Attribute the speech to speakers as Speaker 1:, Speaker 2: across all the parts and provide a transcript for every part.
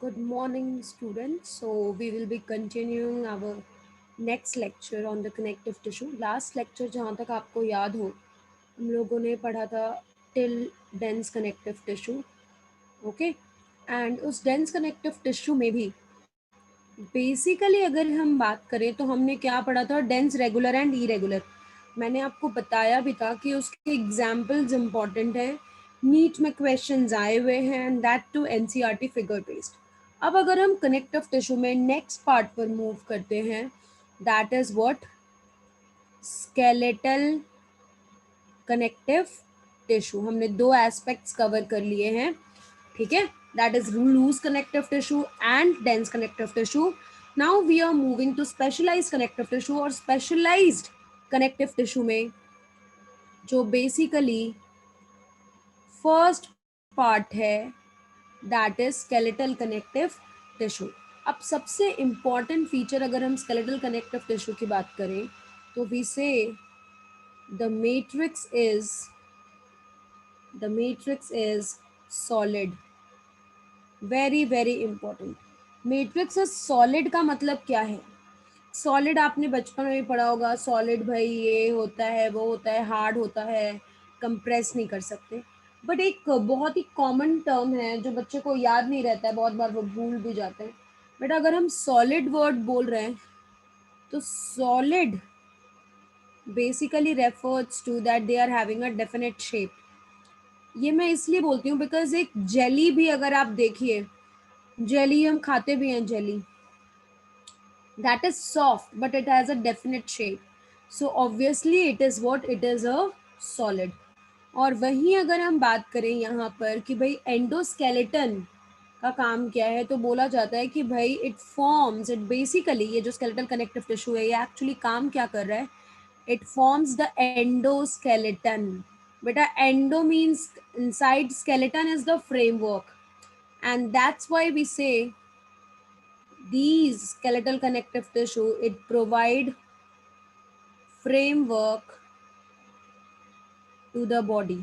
Speaker 1: Good morning, students. So, we will be continuing our next lecture on the connective tissue. Last lecture, जहाँ तक आपको याद हो, हम लोगों ने पढ़ा था till dense connective tissue, okay? And उस dense connective tissue में भी बेसिकली अगर हम बात करें तो हमने क्या पढ़ा था, डेंस, रेगुलर एंड इरेगुलर. मैंने आपको बताया भी था कि उसके एग्जाम्पल्स इम्पॉर्टेंट हैं, नीट में क्वेश्चंस आए हुए हैं and that too NCERT figure based. अब अगर हम कनेक्टिव टिश्यू में नेक्स्ट पार्ट पर मूव करते हैं, that is what, skeletal connective tissue. हमने दो एस्पेक्ट्स कवर कर लिए हैं, ठीक है, that is loose connective tissue and dense connective tissue. Now we are moving to specialized connective tissue. और स्पेशलाइज्ड कनेक्टिव टिश्यू में जो बेसिकली फर्स्ट पार्ट है, that is skeletal connective tissue. अब सबसे इंपॉर्टेंट फीचर अगर हम स्केलेटल कनेक्टिव टिश्यू की बात करें तो वी से the matrix is solid. Very very important. Matrix is solid का मतलब क्या है? सॉलिड आपने बचपन में भी पढ़ा होगा, सॉलिड भाई ये होता है, वो होता है, हार्ड होता है, कंप्रेस नहीं कर सकते. बट एक बहुत ही कॉमन टर्म है जो बच्चे को याद नहीं रहता है, बहुत बार वो भूल भी जाते हैं. बट अगर हम सॉलिड वर्ड बोल रहे हैं तो solid basically refers to that they are having a definite shape. ये मैं इसलिए बोलती हूँ बिकॉज एक जेली भी अगर आप देखिए, जेली हम खाते भी हैं, jelly that is soft but it has a definite shape, so obviously it is what, it is a solid. और वहीं अगर हम बात करें यहाँ पर कि भाई एंडोस्केलेटन का काम क्या है, तो बोला जाता है कि भाई इट फॉर्म्स, इट बेसिकली ये जो स्केलेटल कनेक्टिव टिश्यू है ये एक्चुअली काम क्या कर रहा है, इट फॉर्म्स द एंडोस्केलेटन. बेटा endo means inside, skeleton is the framework, and that's why we say these skeletal connective tissue, it provide framework to the body.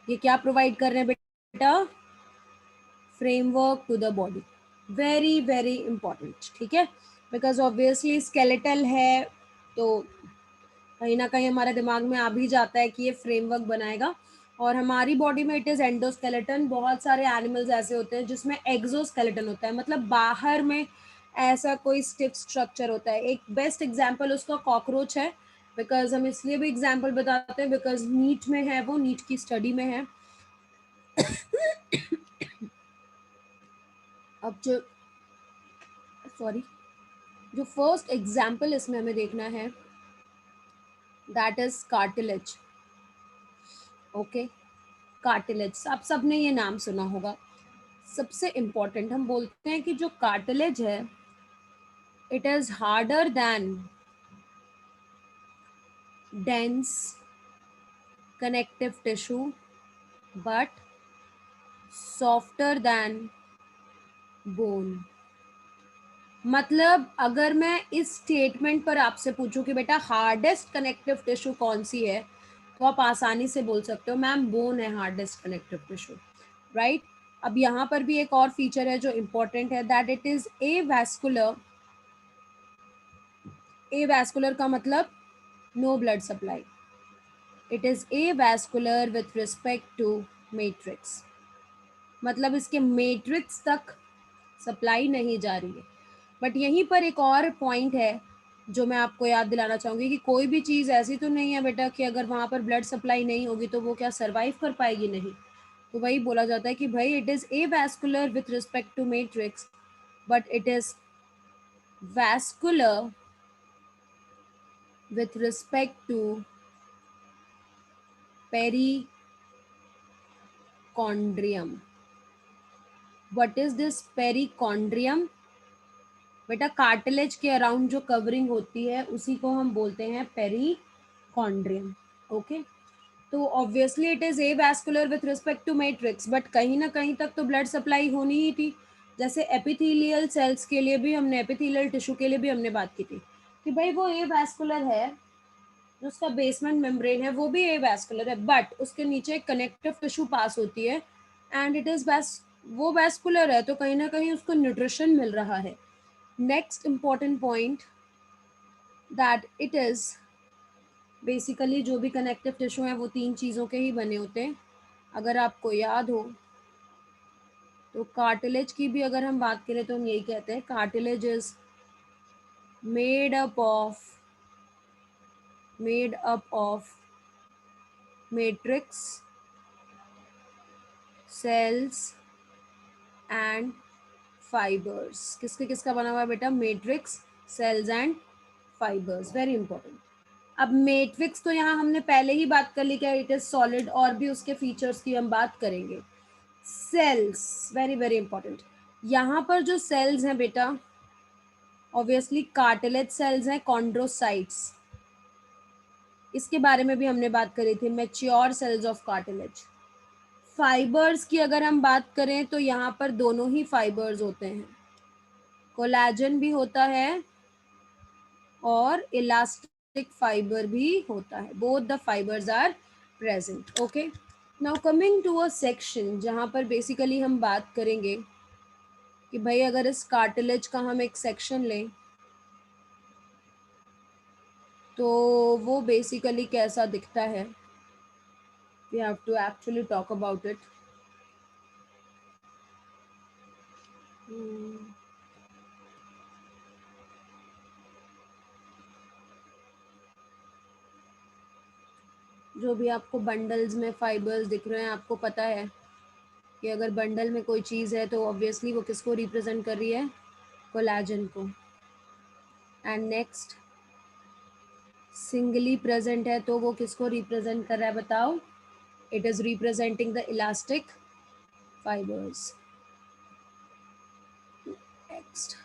Speaker 1: ये क्या प्रोवाइड कर रहे हैं बेटा? Framework to the body. Very very important, ठीक है, because obviously skeletal है तो कहीं ना कहीं हमारे दिमाग में आ भी जाता है कि ये फ्रेमवर्क बनाएगा. और हमारी बॉडी में इट इज एंडोस्केलेटन. बहुत सारे एनिमल्स ऐसे होते हैं जिसमें एक्सोस्केलेटन होता है, मतलब बाहर में ऐसा कोई स्टिफ स्ट्रक्चर होता है. एक बेस्ट एग्जाम्पल उसका कॉकरोच है, बिकॉज हम इसलिए भी एग्जाम्पल बताते हैं बिकॉज नीट में है, वो नीट की स्टडी में है. अब जो सॉरी जो फर्स्ट एग्जाम्पल इसमें हमें देखना है, that is cartilage. Okay, cartilage आप सबने ये नाम सुना होगा. सबसे इम्पॉर्टेंट हम बोलते हैं कि जो कार्टिलेज है it is harder than dense connective tissue but softer then bone. मतलब अगर मैं इस स्टेटमेंट पर आपसे पूछूं कि बेटा हार्डेस्ट कनेक्टिव टिश्यू कौन सी है, तो आप आसानी से बोल सकते हो मैम बोन है हार्डेस्ट कनेक्टिव टिश्यू, राइट. अब यहाँ पर भी एक और फीचर है जो इम्पोर्टेंट है, that it is avascular. Avascular का मतलब no blood supply. It is avascular with respect to matrix, मतलब इसके मैट्रिक्स तक सप्लाई नहीं जा रही है. बट यहीं पर एक और पॉइंट है जो मैं आपको याद दिलाना चाहूँगी कि कोई भी चीज़ ऐसी तो नहीं है बेटा कि अगर वहाँ पर ब्लड सप्लाई नहीं होगी तो वो क्या सर्वाइव कर पाएगी, नहीं. तो वही बोला जाता है कि भाई it is avascular with respect to matrix but it is vascular with respect to perichondrium. What is this perichondrium? बेटा कार्टिलेज के अराउंड जो कवरिंग होती है उसी को हम बोलते हैं पेरिकॉन्ड्रियम. ओके, तो obviously it is avascular with respect to matrix, but कहीं ना कहीं तक तो ब्लड सप्लाई होनी ही थी. जैसे एपिथेलियल सेल्स के लिए भी हमने, एपिथेलियल टिश्यू के लिए भी हमने बात की थी कि भाई वो ए वैस्कुलर है, जो उसका बेसमेंट मेम्ब्रेन है वो भी ए वैस्कुलर है, बट उसके नीचे एक कनेक्टिव टिश्यू पास होती है एंड इट इज वो वैस्कुलर है तो कहीं ना कहीं उसको न्यूट्रिशन मिल रहा है. Next important point that it is basically जो भी कनेक्टिव टिश्यू है वो तीन चीज़ों के ही बने होते हैं. अगर आपको याद हो तो कार्टिलेज की भी अगर हम बात करें तो हम यही कहते हैं cartilage is made up of matrix cells and fibres. किसका बना हुआ है बेटा? Matrix cells and fibres. Very important. अब मैट्रिक्स तो यहाँ हमने पहले ही बात कर ली कि इट इज सॉलिड, और भी उसके फीचर्स की हम बात करेंगे. Cells very very important. यहाँ पर जो सेल्स हैं बेटा ऑब्वियसली कार्टिलेज सेल्स हैं, कॉन्ड्रोसाइट्स. इसके बारे में भी हमने बात करी थी, mature cells of cartilage. Fibres की अगर हम बात करें तो यहाँ पर दोनों ही फाइबर्स होते हैं, कोलेजन भी होता है और इलास्टिक फाइबर भी होता है. Both the fibres are present. Okay, now coming to a section जहाँ पर बेसिकली हम बात करेंगे कि भाई अगर इस कार्टिलेज का हम एक सेक्शन लें तो वो बेसिकली कैसा दिखता है. We have to actually talk about it. जो भी आपको बंडल्स में फाइबर्स दिख रहे हैं, आपको पता है कि अगर बंडल में कोई चीज़ है तो ऑब्वियसली वो किसको रिप्रेजेंट कर रही है? कोलेजन को. एंड नेक्स्ट सिंगली प्रेजेंट है तो वो किसको रिप्रेजेंट कर रहा है बताओ? It is representing the elastic fibres. Next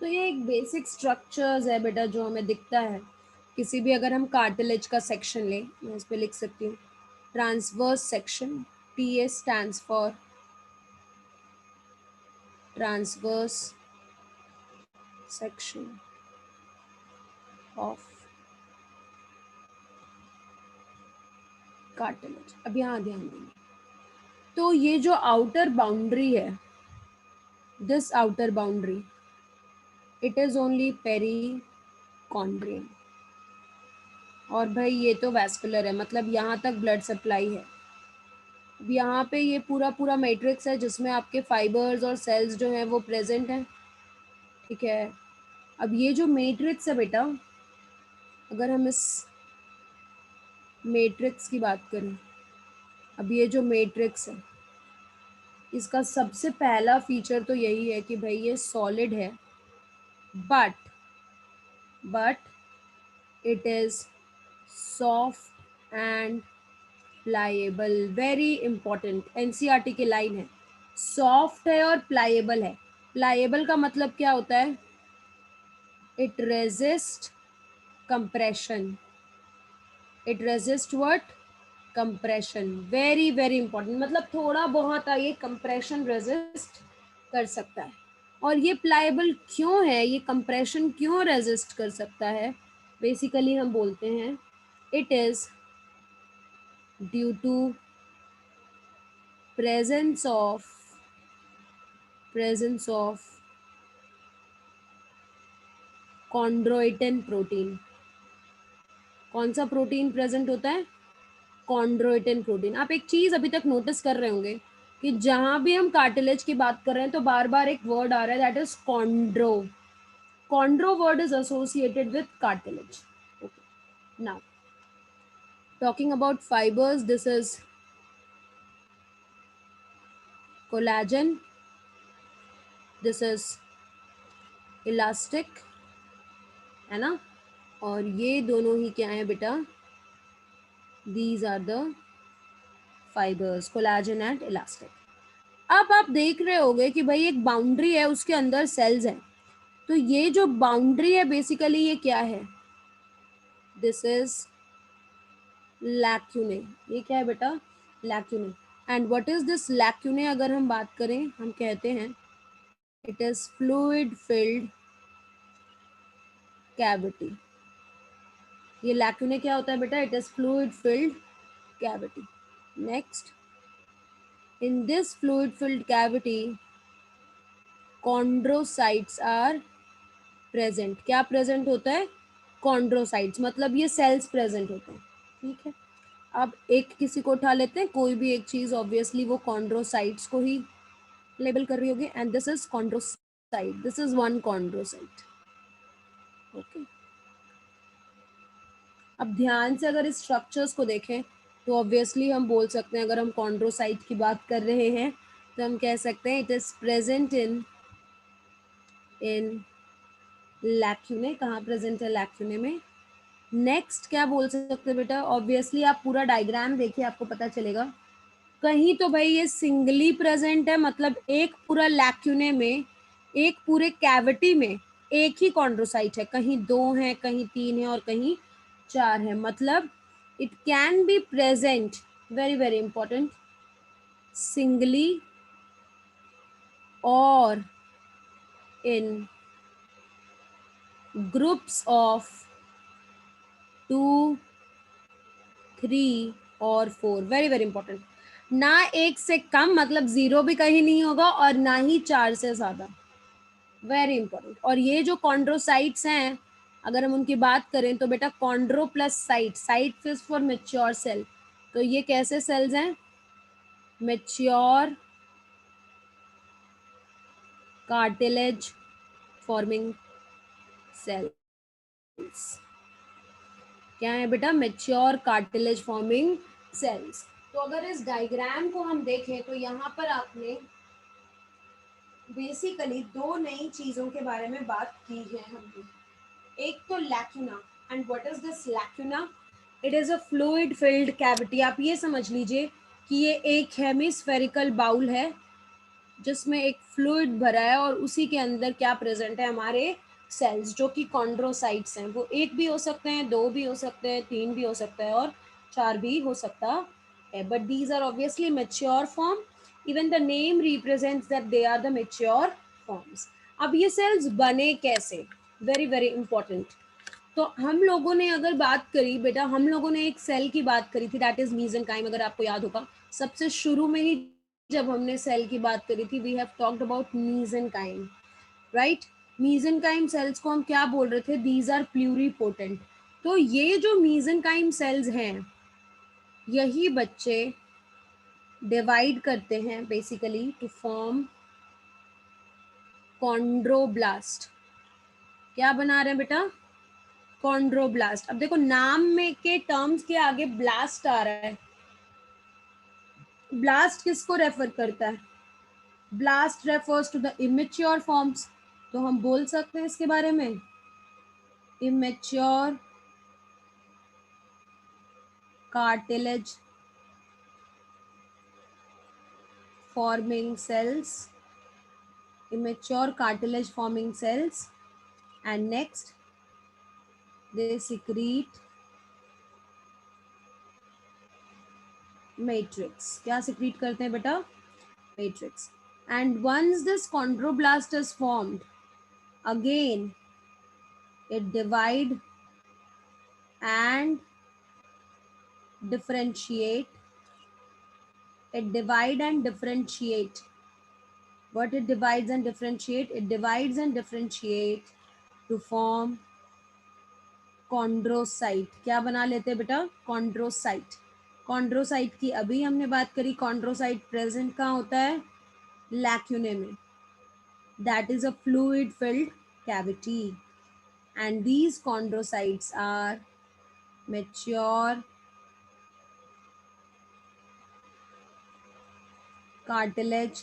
Speaker 1: तो ये एक बेसिक स्ट्रक्चर्स है बेटा जो हमें दिखता है किसी भी, अगर हम कार्टिलेज का सेक्शन लें, मैं इस पे लिख सकती हूँ transverse section. T A stands for transverse section of cartilage. अब यहाँ ध्यान देंगे तो ये जो आउटर बाउंड्री है, this outer boundary, it is only perichondrium. और भाई ये तो वैस्कुलर है, मतलब यहाँ तक ब्लड सप्लाई है. अब यहाँ पे ये पूरा पूरा मैट्रिक्स है जिसमें आपके फाइबर्स और सेल्स जो हैं वो प्रेजेंट हैं. ठीक है. अब ये जो मैट्रिक्स है बेटा, अगर हम इस मैट्रिक्स की बात करें, अब ये जो मैट्रिक्स है इसका सबसे पहला फीचर तो यही है कि भाई ये सॉलिड है, but it is soft and pliable. Very important, NCERT की लाइन है. सॉफ्ट है और प्लाइएबल है. प्लाइएबल का मतलब क्या होता है? It resist compression. It resist what? Compression. Very very important, मतलब थोड़ा बहुत ये कंप्रेशन रेजिस्ट कर सकता है. और ये प्लाइएबल क्यों है, ये कंप्रेशन क्यों रेजिस्ट कर सकता है? बेसिकली हम बोलते हैं it is due to presence of chondroitin protein. कौन सा प्रोटीन प्रेजेंट होता है? Chondroitin protein. आप एक चीज अभी तक नोटिस कर रहे होंगे कि जहां भी हम कार्टिलेज की बात कर रहे हैं तो बार बार एक वर्ड आ रहा है, that is chondro. Chondro word is associated with cartilage. Now talking about fibres, this is collagen, this is elastic, है ना. और ये दोनों ही क्या है बेटा? These are the fibers, collagen and elastic. अब आप देख रहे होगे कि भाई एक बाउंड्री है, उसके अंदर सेल्स हैं. तो ये जो बाउंड्री है बेसिकली ये क्या है? This is lacunae. ये क्या है बेटा? Lacunae. And what is this lacunae? अगर हम बात करें, हम कहते हैं it is fluid filled cavity. ये लैक्यूने क्या होता है बेटा? It is fluid filled cavity. Next, in this fluid filled cavity chondrocytes are present. क्या प्रेजेंट होता है? कॉन्ड्रोसाइट्स. मतलब ये सेल्स प्रेजेंट होते हैं. ठीक है. अब एक किसी को उठा लेते हैं, कोई भी एक चीज, ऑब्वियसली वो कॉन्ड्रोसाइट्स को ही लेबल कर रही होगी. And this is chondrocyte. This is one chondrocyte. Okay. अब ध्यान से अगर इस स्ट्रक्चर्स को देखें तो ऑब्वियसली हम बोल सकते हैं, अगर हम कॉन्ड्रोसाइट की बात कर रहे हैं तो हम कह सकते हैं इट इज प्रेजेंट इन लैक्यूने. कहाँ प्रेजेंट है? लैक्यूने में. नेक्स्ट क्या बोल सकते हैं बेटा? ऑब्वियसली आप पूरा डायग्राम देखिए, आपको पता चलेगा. कहीं तो भाई ये सिंगली प्रेजेंट है, मतलब एक पूरा लैक्यूने में, एक पूरे कैविटी में एक ही कॉन्ड्रोसाइट है. कहीं दो है, कहीं तीन है और कहीं चार है. मतलब it can be present, very very important, singly और इन ग्रुप्स ऑफ 2, 3 और 4. Very very important. ना एक से कम, मतलब जीरो भी कहीं नहीं होगा, और ना ही चार से ज्यादा. Very important. और ये जो कॉन्ड्रोसाइट्स हैं, अगर हम उनकी बात करें तो बेटा chondro plus cyte. Cyte is for mature cell. तो ये कैसे सेल्स हैं? Mature cartilage forming cells. क्या है बेटा? Mature cartilage forming cells. तो अगर इस डायग्राम को हम देखें तो यहाँ पर आपने बेसिकली दो नई चीजों के बारे में बात की है हमने. एक तो lacuna. And what is this lacuna? It is a fluid filled cavity. आप ये समझ लीजिए कि ये एक हेमिस्फेरिकल बाउल है जिसमें एक फ्लूइड भरा है, और उसी के अंदर क्या प्रेजेंट है? हमारे सेल्स, जो कि कॉन्ड्रोसाइट्स हैं. वो एक भी हो सकते हैं, दो भी हो सकते हैं, तीन भी हो सकता है और चार भी हो सकता है. But these are obviously mature form. Even the name represents that they are the mature forms. अब ये सेल्स बने कैसे? Very very important. तो हम लोगों ने अगर बात करी बेटा, हम लोगों ने एक सेल की बात करी थी, दैट इज मीसेंकाइम. अगर आपको याद होगा, सबसे शुरू में ही जब हमने सेल की बात करी थी, we have talked about mesenchyme, right? Mesenchyme cells को हम क्या बोल रहे थे? These are pluripotent. तो ये जो मीसेंकाइम सेल्स हैं, यही बच्चे डिवाइड करते हैं बेसिकली टू फॉर्म कॉन्ड्रोब्लास्ट. क्या बना रहे हैं बेटा? कॉन्ड्रोब्लास्ट. अब देखो, नाम में के टर्म्स के आगे ब्लास्ट आ रहा है. ब्लास्ट किसको रेफर करता है? Blast refers to the immature forms. तो हम बोल सकते हैं इसके बारे में immature cartilage forming cells. Immature cartilage forming cells. And next they secrete matrix. क्या secrete करते हैं बेटा? Matrix. And once this chondroblast is formed, again it divide and differentiate. It divide and differentiate. What it divides and differentiate? It divides and differentiate to form chondrocyte. क्या बना लेते हैं बेटा? Chondrocyte. Chondrocyte की अभी हमने बात करी. कॉन्ड्रोसाइट प्रेजेंट कहाँ होता है? लैक्यूने में. That is a fluid filled cavity. And these chondrocytes are mature cartilage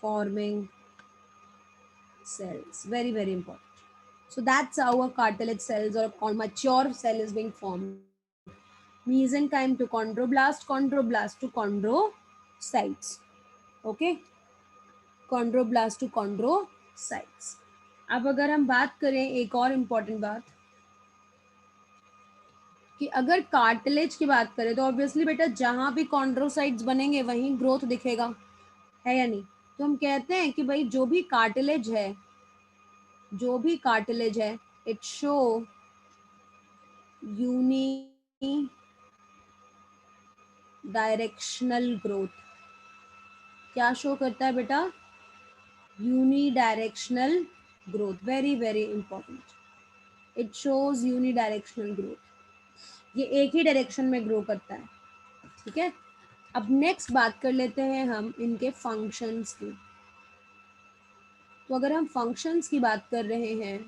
Speaker 1: forming cells. Very very important. So that's how a cartilage cells or a mature cell is being formed. mesenchyme to chondroblast, chondroblast to chondrocytes. Okay, chondroblast to chondrocytes. अब अगर हम बात करें एक और important बात कि अगर कार्टिलेज की बात करें तो ऑब्वियसली बेटा जहां भी कॉन्ड्रोसाइट्स बनेंगे वहीं ग्रोथ दिखेगा, है या नहीं? तो हम कहते हैं कि भाई जो भी कार्टिलेज है, जो भी कार्टिलेज है, it show unidirectional growth. क्या शो करता है बेटा? Unidirectional growth. Very very important. It shows unidirectional growth. ये एक ही डायरेक्शन में ग्रो करता है. ठीक है, अब नेक्स्ट बात कर लेते हैं हम इनके फंक्शंस की. तो अगर हम फंक्शंस की बात कर रहे हैं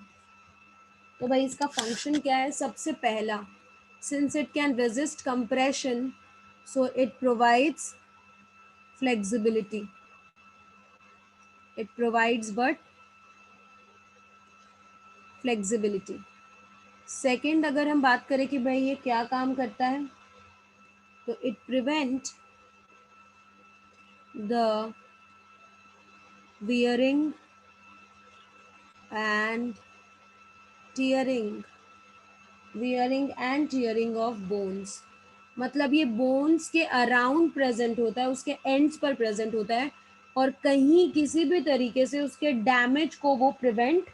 Speaker 1: तो भाई इसका फंक्शन क्या है? सबसे पहला, since it can resist compression so it provides flexibility. It provides but flexibility. Second, अगर हम बात करें कि भाई ये क्या काम करता है, तो it prevent the wearing and tearing, wearing and tearing of bones. मतलब ये बोन्स के अराउंड प्रेजेंट होता है, उसके एंड्स पर प्रेजेंट होता है और कहीं किसी भी तरीके से उसके डैमेज को वो प्रिवेंट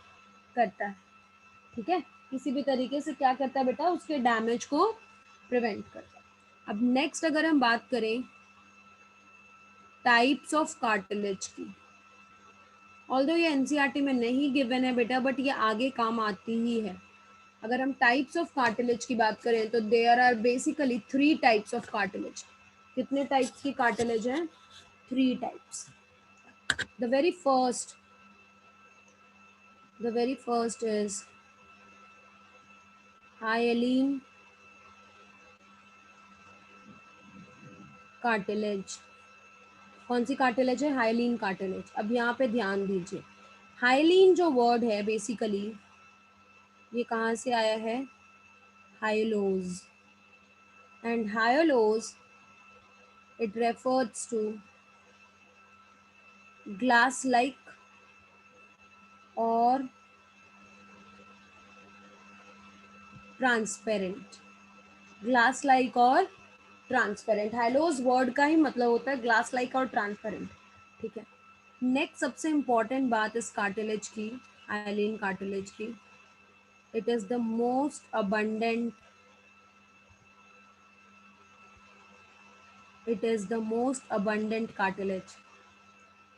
Speaker 1: करता है. ठीक है, किसी भी तरीके से क्या करता है बेटा? उसके डैमेज को प्रिवेंट करता है. अब नेक्स्ट अगर हम बात करें टाइप्स ऑफ कार्टिलेज की, ऑल्दो ये एनसीईआरटी में नहीं गिवन है बेटा, बट ये आगे काम आती ही है. अगर हम टाइप्स ऑफ कार्टिलेज की बात करें तो there are basically 3 types of cartilage. कितने टाइप्स की कार्टिलेज हैं? 3 types. The very first, the very first is hyaline cartilage. कौन सी कार्टिलेज है? Hyaline cartilage. अब यहाँ पे ध्यान दीजिए, हाइलीन जो वर्ड है बेसिकली ये कहाँ से आया है? Hyalos. And hyalos it refers to glass like or transparent. Glass like or transparent. Hyalos word का ही मतलब होता है ग्लास लाइक और ट्रांसपेरेंट. ठीक है, नेक्स्ट सबसे इंपॉर्टेंट बात इस कार्टिलेज की, हाइलीन कार्टिलेज की, it is the most abundant, it is the most abundant cartilage.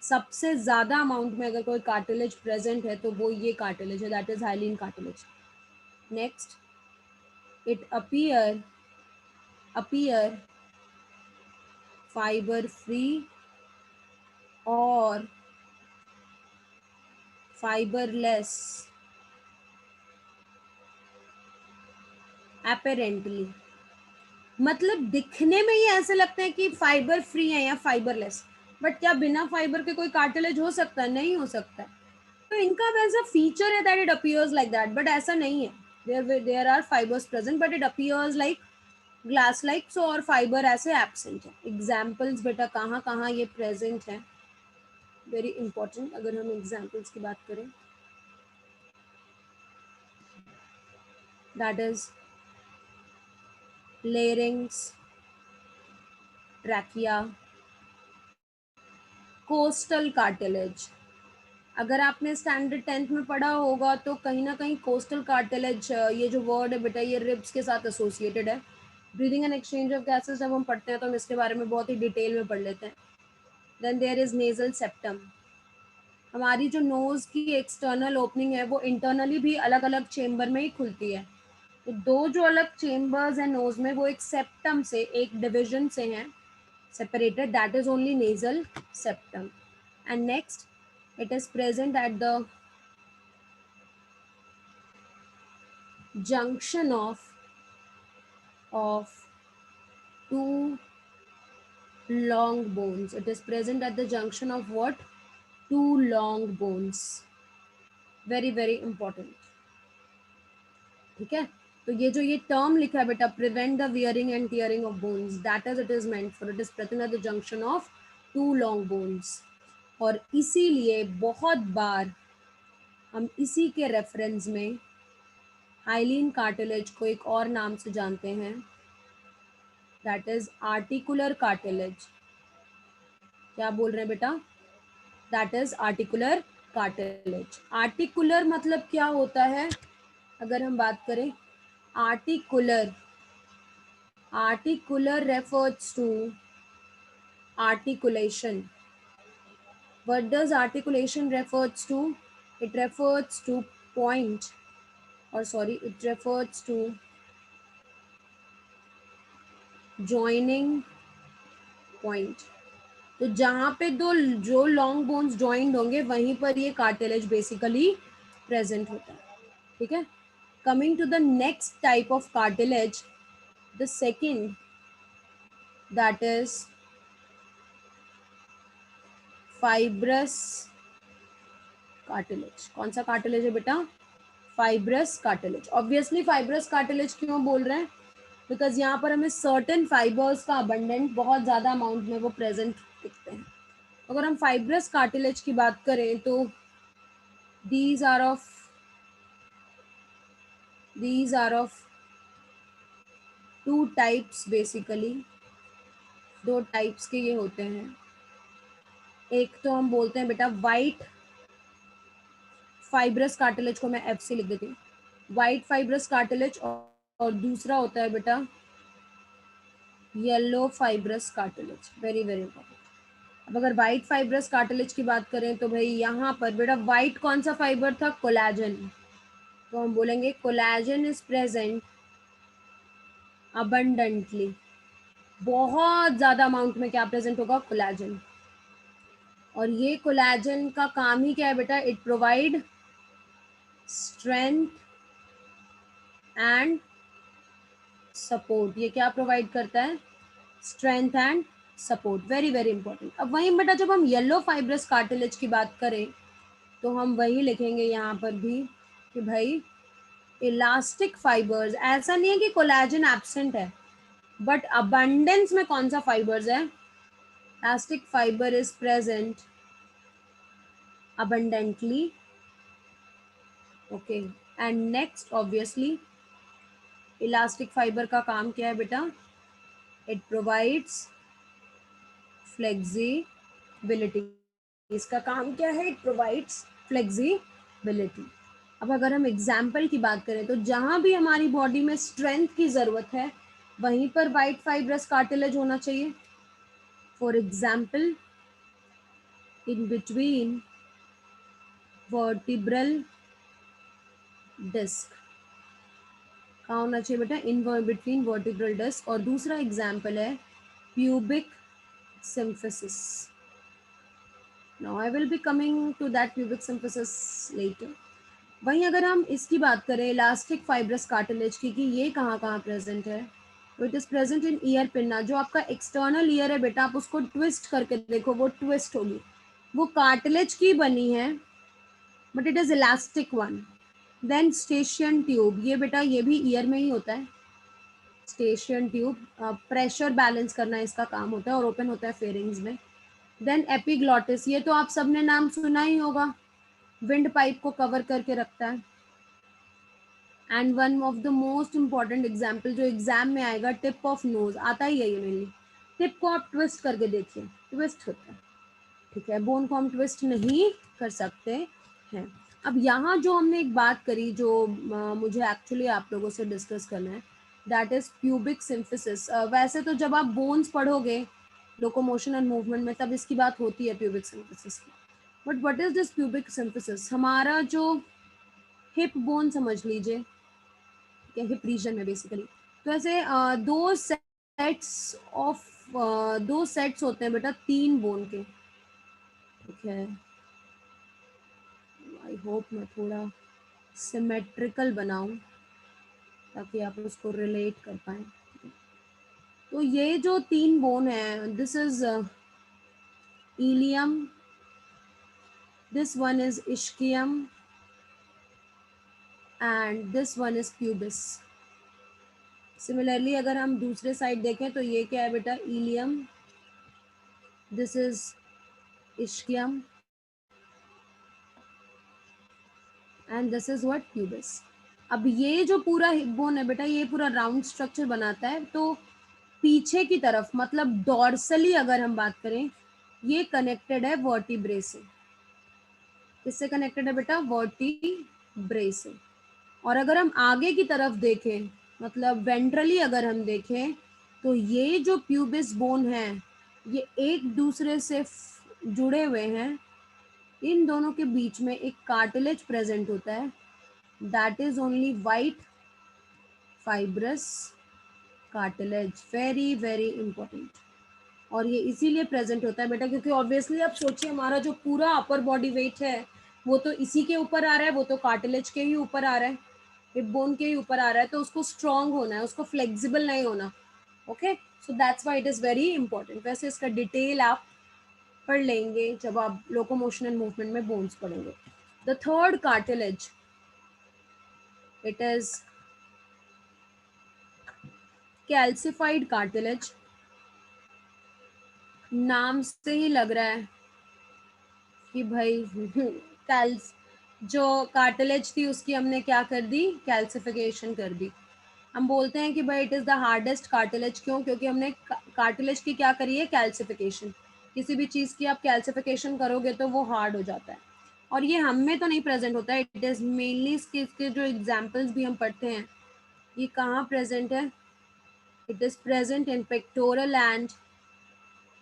Speaker 1: सबसे ज्यादा अमाउंट में अगर कोई कार्टिलेज प्रेजेंट है तो वो ये कार्टिलेज है, that is hyaline cartilage. Next, it appear fiber free or fiberless apparently. मतलब दिखने में ही ऐसे लगता है कि फाइबर फ्री है या फाइबरलेस, बट क्या बिना फाइबर के कोई कार्टिलेज हो सकता है? नहीं हो सकता. तो इनका वैसा फीचर है that it appears like that, but ऐसा नहीं है. There are fibres present but it appears like glass like. So और फाइबर ऐसे एब्सेंट है. एग्जाम्पल्स बेटा कहाँ कहाँ ये प्रेजेंट है, वेरी इंपॉर्टेंट. अगर हम एग्जाम्पल्स की बात करें, that is larynx, trachea, costal cartilage. अगर आपने स्टैंडर्ड 10th में पढ़ा होगा तो कहीं ना कहीं कोस्टल कार्टिलेज, ये जो वर्ड है बेटा ये रिब्स के साथ एसोसिएटेड है. Breathing and exchange of gases जब हम पढ़ते हैं तो हम इसके बारे में बहुत ही डिटेल में पढ़ लेते हैं. Then there is nasal septum. हमारी जो नोज की एक्सटर्नल ओपनिंग है वो इंटरनली भी अलग अलग चेम्बर में ही खुलती है. तो दो जो अलग चेम्बर्स हैं नोज में वो एक सेप्टम से, एक डिविजन से हैं separated, that is only nasal septum. And next, it is present at the junction of two long bones. It is present at the junction of what? Two long bones. Very very important. ठीक है, तो ये जो ये term लिखा है बेटा, prevent the wearing and tearing of bones, that is it is meant for, it is present at the junction of two long bones. और इसीलिए बहुत बार हम इसी के रेफरेंस में हाइलिन कार्टिलेज को एक और नाम से जानते हैं, दैट इज आर्टिकुलर कार्टिलेज। क्या बोल रहे हैं बेटा? That is articular cartilage. Articular मतलब क्या होता है? अगर हम बात करें articular, articular refers to articulation. What does articulation refers to? It refers to point, or sorry, it refers to joining point. तो जहाँ पे दो जो लॉन्ग बोन्स ज्वाइंट होंगे वहीं पर ये कार्टिलेज बेसिकली प्रेजेंट होता है। ठीक है, coming to the next type of cartilage, the second, that is fibrous cartilage. कौन सा कार्टिलेज है बेटा? Fibrous cartilage. Obviously fibrous cartilage क्यों बोल रहे हैं? बिकॉज यहाँ पर हमें सर्टेन फाइबर्स का अबंडेंट बहुत ज़्यादा अमाउंट में वो प्रेजेंट दिखते हैं। अगर हम फाइब्रस कार्टिलेज की बात करें तो these are of two types basically, दो टाइप्स के ये होते हैं। एक तो हम बोलते हैं बेटा वाइट फाइब्रस कार्टिलेज, को मैं एफ से लिख देती हूँ, वाइट फाइब्रस कार्टिलेज, और दूसरा होता है बेटा yellow fibrous cartilage. Very very important. अब अगर वाइट फाइब्रस कार्टिलेज की बात करें तो भाई यहाँ पर बेटा वाइट कौन सा फाइबर था? कोलेजन। तो हम बोलेंगे कोलेजन इज प्रेजेंट अबंडेंटली, बहुत ज्यादा अमाउंट में क्या प्रेजेंट होगा? कोलेजन। और ये कोलेजन का काम ही क्या है बेटा? It provide strength and support. ये क्या प्रोवाइड करता है? Strength and support. Very very important. अब वहीं बेटा जब हम येलो फाइब्रस कार्टिलेज की बात करें तो हम वही लिखेंगे यहाँ पर भी कि भाई इलास्टिक फाइबर्स, ऐसा नहीं है कि कोलेजन एब्सेंट है, बट अबंडेंस में कौन सा फाइबर्स है? Elastic fibre is present abundantly. Okay, and next obviously elastic fibre का काम क्या है बेटा? It provides flexibility. इसका काम क्या है? It provides flexibility. अब अगर हम एग्जाम्पल की बात करें तो जहां भी हमारी बॉडी में स्ट्रेंथ की जरूरत है वहीं पर वाइट फाइब्रस कार्टिलेज होना चाहिए। For example in between vertebral disc, कहाँ होना चाहिए बेटा? In between vertebral disc. और दूसरा एग्जाम्पल है pubic symphysis. Now I will be coming to that pubic symphysis later. वहीं अगर हम इसकी बात करें इलास्टिक फाइब्रस कार्टिलेज की कि ये कहाँ कहाँ प्रेजेंट है, तो it is present in ear pinna. जो आपका एक्सटर्नल ईयर है बेटा, आप उसको ट्विस्ट करके देखो, वो ट्विस्ट होगी, वो कार्टिलेज की बनी है but it is elastic one. Then Eustachian tube, ये बेटा ये भी ईयर में ही होता है। स्टेशियन ट्यूब प्रेशर बैलेंस करना इसका काम होता है और ओपन होता है फेरिंग्स में। देन एपिग्लॉटिस, ये तो आप सबने नाम सुना ही होगा, विंड पाइप को कवर करके रखता है। And one of the most important example जो एग्जाम में आएगा, टिप ऑफ नोज, आता ही है ये मेनली। टिप को आप ट्विस्ट करके देखिए, ट्विस्ट होता है। ठीक है, बोन को हम ट्विस्ट नहीं कर सकते हैं। अब यहाँ जो हमने एक बात करी जो मुझे एक्चुअली आप लोगों से डिस्कस करना है, दैट इज प्यूबिक सिम्फिसिस। वैसे तो जब आप बोन्स पढ़ोगे लोकोमोशन एंड मूवमेंट में तब इसकी बात होती है प्यूबिक सिम्फिसिस की। But what is this pubic symphysis? हमारा जो हिप बोन समझ लीजिए, या हिप रीजन में बेसिकली, तो ऐसे दो सेट्स होते हैं बेटा तीन बोन के। ठीक है, आई होप मैं थोड़ा सिमेट्रिकल बनाऊं ताकि आप उसको रिलेट कर पाए। तो ये जो तीन बोन है, this is ilium, this one is ischium and this one is pubis. Similarly अगर हम दूसरे साइड देखें तो ये क्या है बेटा, ilium, this is ischium and this is what, pubis. अब ये जो पूरा हिप बोन है बेटा, ये पूरा राउंड स्ट्रक्चर बनाता है। तो पीछे की तरफ मतलब डॉर्सली अगर हम बात करें, ये कनेक्टेड है वर्टिब्रे से। किससे कनेक्टेड है बेटा, वर्टिब्रे से। और अगर हम आगे की तरफ देखें, मतलब वेंट्रली अगर हम देखें, तो ये जो प्यूबिस बोन है ये एक दूसरे से जुड़े हुए हैं। इन दोनों के बीच में एक कार्टिलेज प्रेजेंट होता है, that is only white fibrous cartilage, very very important. और ये इसीलिए प्रेजेंट होता है बेटा क्योंकि ऑब्वियसली आप सोचिए हमारा जो पूरा अपर बॉडी वेट है वो तो इसी के ऊपर आ रहा है, वो तो कार्टिलेज के ही ऊपर आ रहा है, हिप बोन के ही ऊपर आ रहा है। तो उसको स्ट्रांग होना है, उसको फ्लेक्सिबल नहीं होना। Okay, so that's why it is very important. वैसे इसका डिटेल आप पढ़ लेंगे जब आप लोकोमोशन एंड मूवमेंट में बोन्स पढ़ेंगे। The third cartilage, it is calcified cartilage. नाम से ही लग रहा है कि भाई कैल्स जो कार्टिलेज थी उसकी हमने क्या कर दी, कैल्सिफिकेशन कर दी। हम बोलते हैं कि भाई it is the hardest cartilage. क्यों? क्योंकि हमने कार्टिलेज की क्या करी है, कैल्सिफिकेशन। किसी भी चीज़ की आप कैल्सिफिकेशन करोगे तो वो हार्ड हो जाता है। और ये हम में तो नहीं प्रेजेंट होता है, इट इज़ मेनली इसके जो एग्जाम्पल्स भी हम पढ़ते हैं ये कहाँ प्रेजेंट है, it is present in pectoral and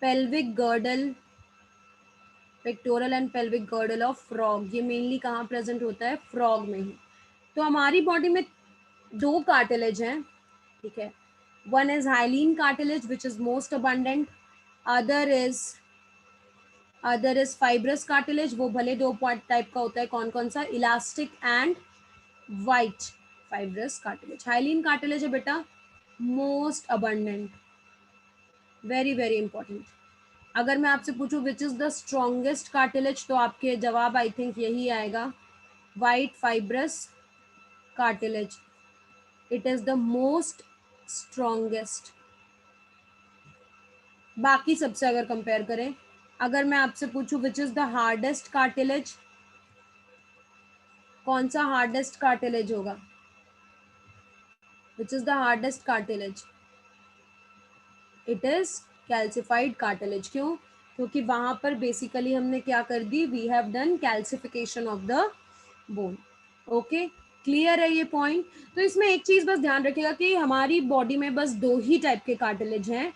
Speaker 1: pelvic girdle, pectoral and pelvic girdle of frog. ये मेनली कहाँ प्रेजेंट होता है, फ्रॉग में ही। तो हमारी बॉडी में दो कार्टिलेज हैं, ठीक है। One is hyaline cartilage which is most abundant, other is fibrous cartilage. वो भले दो पार्ट टाइप का होता है, कौन कौन सा, elastic and white fibrous cartilage. Hyaline cartilage है बेटा most abundant, very very important. अगर मैं आपसे पूछूं which is the strongest cartilage तो आपके जवाब आई थिंक यही आएगा, white fibrous cartilage. It is the most strongest बाकी सबसे अगर कंपेयर करें। अगर मैं आपसे पूछूं which is the hardest cartilage, कौन सा हार्डेस्ट कार्टिलेज होगा, which is the hardest cartilage, it is calcified cartilage. क्यों? क्योंकि वहां पर बेसिकली हमने क्या कर दी, we have done calcification of the bone. Okay, clear है ये पॉइंट। तो इसमें एक चीज बस ध्यान रखिएगा कि हमारी बॉडी में बस दो ही टाइप के कार्टिलेज हैं,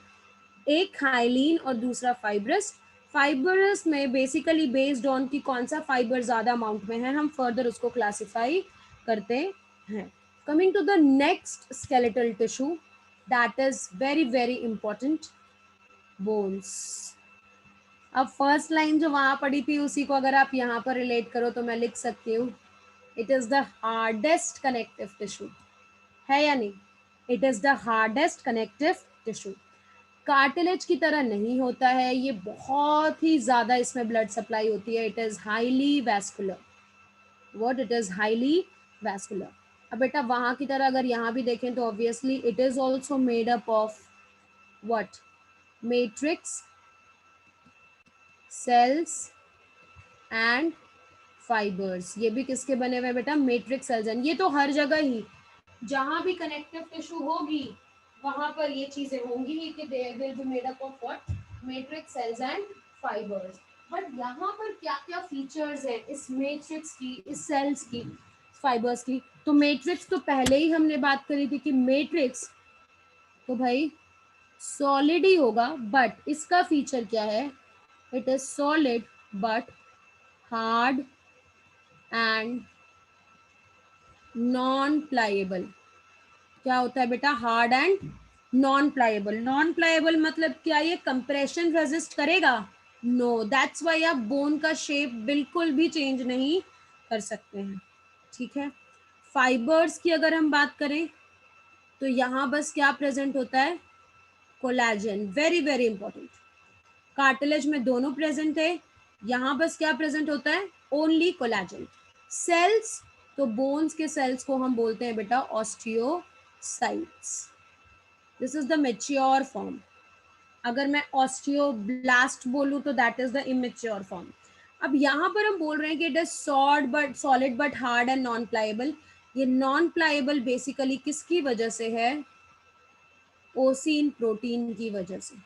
Speaker 1: एक हाइलीन और दूसरा फाइब्रस। फाइब्रस में बेसिकली बेस्ड ऑन कि कौन सा फाइबर ज्यादा अमाउंट में है हम फर्दर उसको क्लासिफाई करते हैं। Coming to the next skeletal tissue that is very very important, bones. अब फर्स्ट लाइन जो वहां पड़ी थी उसी को अगर आप यहाँ पर रिलेट करो तो मैं लिख सकती हूँ, it is the hardest connective tissue, है या नहीं, it is the hardest connective tissue. Cartilage की तरह नहीं होता है ये, बहुत ही ज्यादा इसमें ब्लड सप्लाई होती है, it is highly vascular, what, it is highly vascular. अब बेटा वहां की तरह अगर यहाँ भी देखें तो obviously it is also made up of what, matrix cells and fibres. ये भी किसके बने हुए बेटा, मैट्रिक्स सेल्स। एंड ये तो हर जगह ही जहां भी कनेक्टिव टिश्यू होगी वहां पर ये चीजें होंगी ही कि they will be made up of what, matrix cells and fibres. But यहाँ पर क्या क्या फीचर्स है इस मैट्रिक्स की, इस सेल्स की, फाइबर्स की। तो मैट्रिक्स तो पहले ही हमने बात करी थी कि मैट्रिक्स तो भाई सॉलिड ही होगा, बट इसका फीचर क्या है, it is solid but hard and non pliable. क्या होता है बेटा, hard and non pliable. Non pliable मतलब क्या, ये कंप्रेशन रेजिस्ट करेगा, नो, दैट्स वाई आप बोन का शेप बिल्कुल भी चेंज नहीं कर सकते हैं, ठीक है। फाइबर्स की अगर हम बात करें तो यहाँ बस क्या प्रेजेंट होता है, collagen, very very important. Cartilage में दोनों प्रेजेंट है, यहाँ बस क्या प्रेजेंट होता है, ओनली कोलेजन। सेल्स तो बोन्स के सेल्स को हम बोलते हैं बेटा osteocytes, this is the mature form. अगर मैं ऑस्टियोब्लास्ट बोलूँ तो that is the immature form. अब यहाँ पर हम बोल रहे हैं कि it is solid but hard and non pliable. ये नॉन प्लाएबल बेसिकली किसकी वजह से है? ओसिन प्रोटीन की वजह से।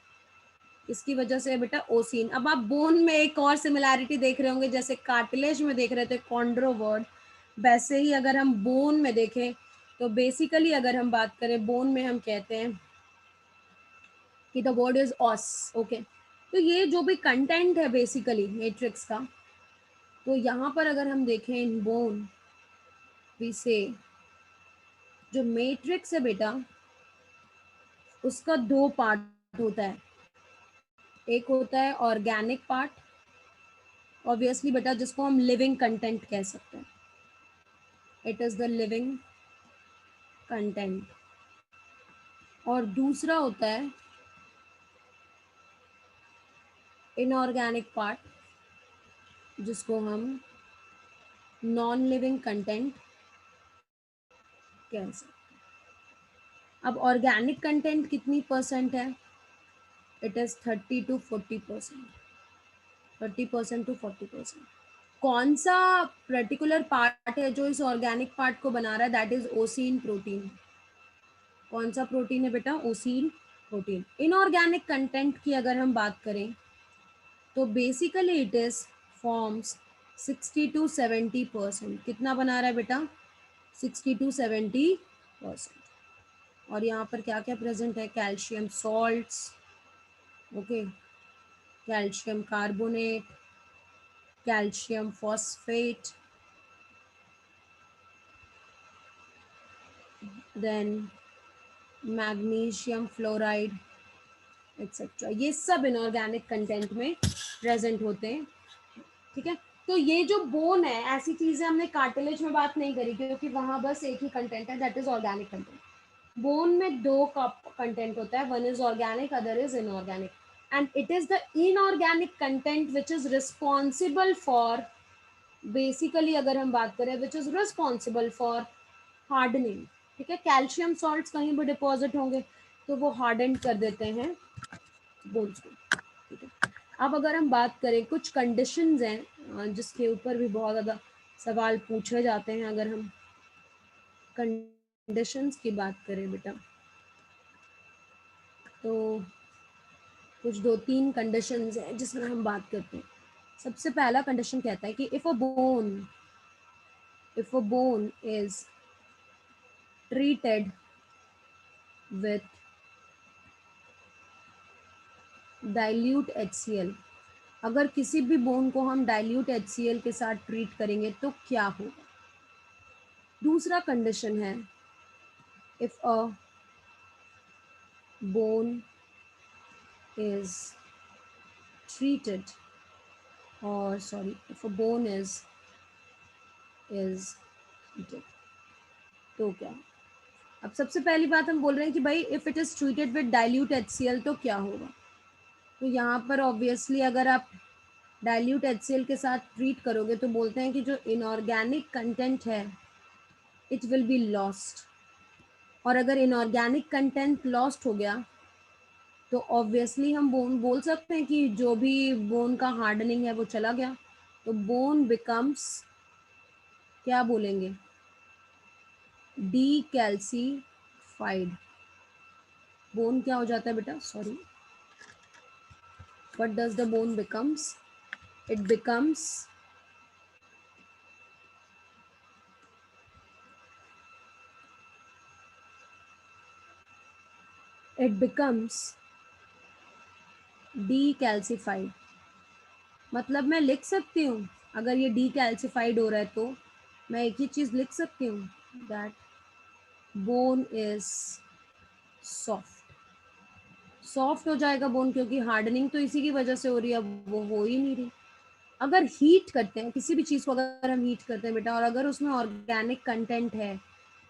Speaker 1: इसकी वजह से बेटा ओसिन। अब आप बोन में एक और सिमिलैरिटी देख रहे होंगे, जैसे कार्टिलेज में देख रहे थे कॉन्ड्रोवर्ड, वैसे ही अगर हम बोन में देखें तो बेसिकली अगर हम बात करें बोन में, हम कहते हैं कि द वर्ड इज ऑस। ओके, तो ये जो भी कंटेंट है बेसिकली मैट्रिक्स का, तो यहाँ पर अगर हम देखें इन बोन वी से, जो मैट्रिक्स है बेटा उसका दो पार्ट होता है। एक होता है ऑर्गेनिक पार्ट, ऑब्वियसली बेटा, जिसको हम लिविंग कंटेंट कह सकते हैं। It is the living content. और दूसरा होता है इनऑर्गेनिक पार्ट, जिसको हम नॉन लिविंग कंटेंट कह सकते हैं। अब ऑर्गेनिक कंटेंट कितनी परसेंट है? It is 30 to 40%, 30% to 40%। कौन सा पर्टिकुलर पार्ट है जो इस ऑर्गेनिक पार्ट को बना रहा है? That is ossein protein. कौन सा प्रोटीन है बेटा? ओसिन प्रोटीन। इनऑर्गेनिक कंटेंट की अगर हम बात करें तो basically it is forms 60 to 70%। कितना बना रहा है बेटा? 60 to 70%। और यहाँ पर क्या क्या प्रेजेंट है? Calcium salts, okay, calcium carbonate, calcium phosphate, then magnesium fluoride etcetera. ये सब इनऑर्गेनिक कंटेंट में प्रेजेंट होते हैं। ठीक है, तो ये जो बोन है, ऐसी चीजें हमने कार्टिलेज में बात नहीं करी क्योंकि वहां बस एक ही कंटेंट है, that is organic content. Bone में दो का कंटेंट होता है, one is organic, other is inorganic, and it is the inorganic content which is responsible for, basically अगर हम बात करें, which is responsible for hardening. ठीक है, कैल्शियम सॉल्ट्स कहीं भी डिपॉजिट होंगे तो वो हार्डन कर देते हैं बोन्स को। ठीक है, अब अगर हम बात करें, कुछ कंडीशंस हैं जिसके ऊपर भी बहुत ज़्यादा सवाल पूछे जाते हैं। अगर हम कंडीशंस की बात करें बेटा, तो कुछ दो तीन कंडीशंस हैं जिसमें हम बात करते हैं। सबसे पहला कंडीशन कहता है कि if a bone is treated with dilute HCl, अगर किसी भी बोन को हम डाइल्यूट HCl के साथ ट्रीट करेंगे तो क्या होगा? दूसरा कंडीशन है, if a bone is treated, or sorry, if a bone is treated, तो क्या? अब सबसे पहली बात हम बोल रहे हैं कि भाई if it is treated with dilute HCl तो क्या होगा? तो यहाँ पर ऑब्वियसली अगर आप डाइल्यूट HCl के साथ ट्रीट करोगे तो बोलते हैं कि जो इनऑर्गेनिक कंटेंट है इट विल बी लॉस्ट। और अगर इनऑर्गेनिक कंटेंट लॉस्ट हो गया तो ऑब्वियसली हम बोल सकते हैं कि जो भी बोन का हार्डनिंग है वो चला गया। तो बोन बिकम्स, क्या बोलेंगे? डीकैल्सीफाइड। बोन क्या हो जाता है बेटा? Sorry, what does the bone becomes? It becomes it becomes decalcified. मतलब मैं लिख सकती हूँ, अगर ये डीकैल्सीफाइड हो रहा है तो मैं एक ही चीज लिख सकती हूँ, that bone is soft. Soft हो जाएगा बोन, क्योंकि हार्डनिंग तो इसी की वजह से हो रही है, वो हो ही नहीं रही। अगर हीट करते हैं किसी भी चीज को, अगर हम हीट करते हैं बेटा, और अगर उसमें ऑर्गेनिक कंटेंट है